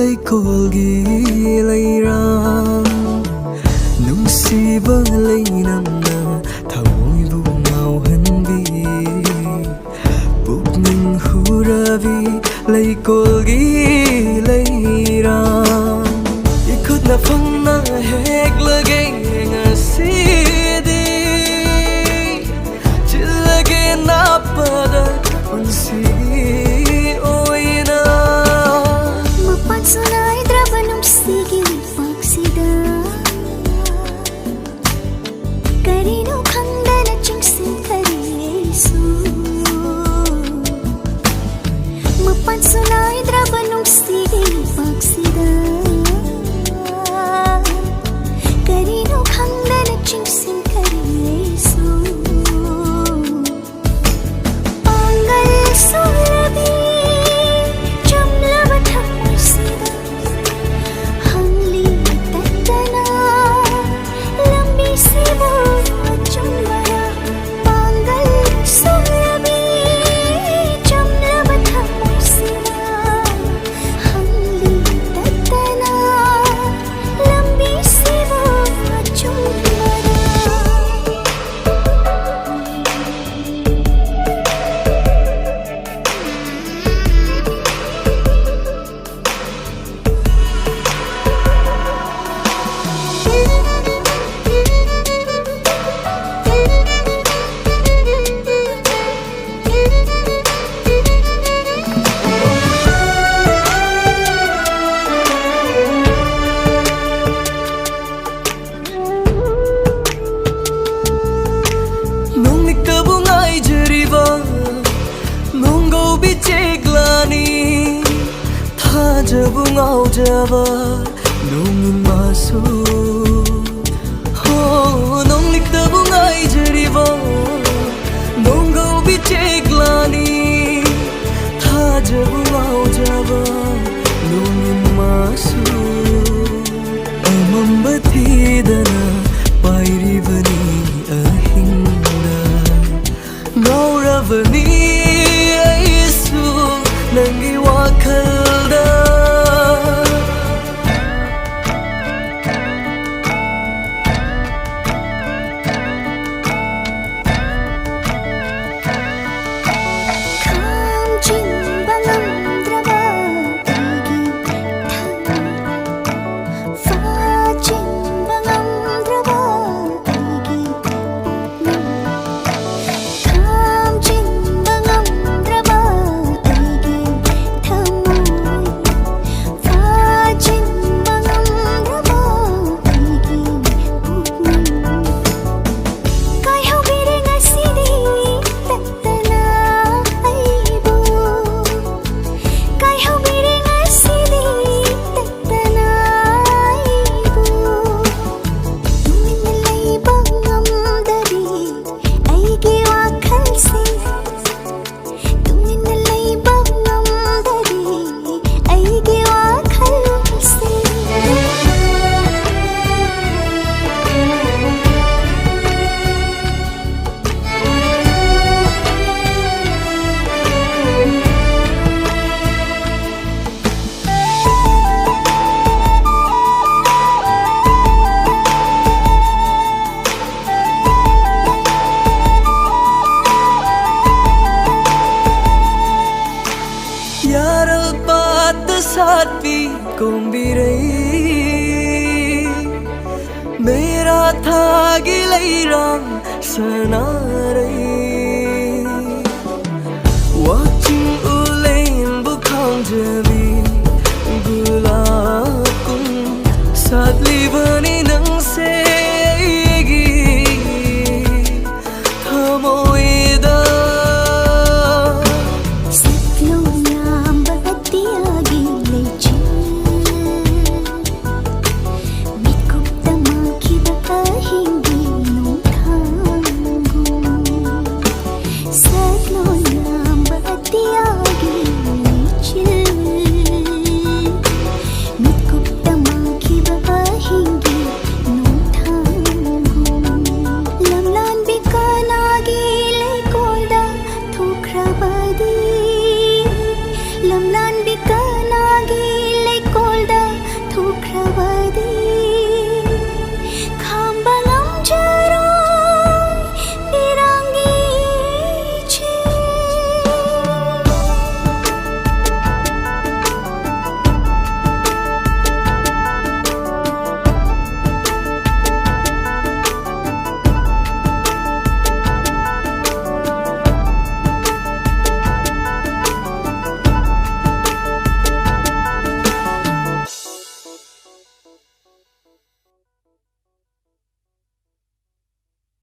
ꯂꯩꯀꯣꯜꯒꯤ ꯂꯩꯔꯥꯡ ꯅꯨꯡꯁꯤꯕ ꯂꯩꯅꯝꯅ ꯊꯃꯣꯏꯕꯨ ꯉꯥꯎꯍꯟꯕꯤ ꯄꯨꯛꯅꯤꯡ ꯍꯨꯔꯕꯤ ꯂꯩꯀꯣꯜꯒꯤ ꯂꯩꯔꯥꯡ 이खुद나 펑나 헥러게 ngасidi 질러게 나빠다 unsigi oina mapan sunay drabanum sige pagsida karino khandana chingsin karisu mapan sunay drabanum sige pagsida karino khandana chingsin karisu pangal sulabi chamlaba thamsida hangli tatana lambi sibo chumara pangal sulabi chamlaba thamsida hangli tatana lambi sibo chumara nung nikabungay jeriba nung go bicheglani thajabungau jaba nung masu ho nung nikabungay jeriba nung go bicheglani thajabungau jaba nung masu amambathidana pairibani ahinda ngauravani aisu nangi wakhalda kham chimba ngamdraba igi fa chimba ngamdraba igi kham chimba ngamdraba igi thamoy fa chimba ngamdraba igi kai hobire ngasidi tatana aibo kai hobire ngasidi tatana aibo tumin laibang ngamdari aigi wakhalsi tumin laibang ngamdari aigi wakhalsi yaral pat satpi kombirai mera thagi leirang sanarai watching ulain bukhang jabi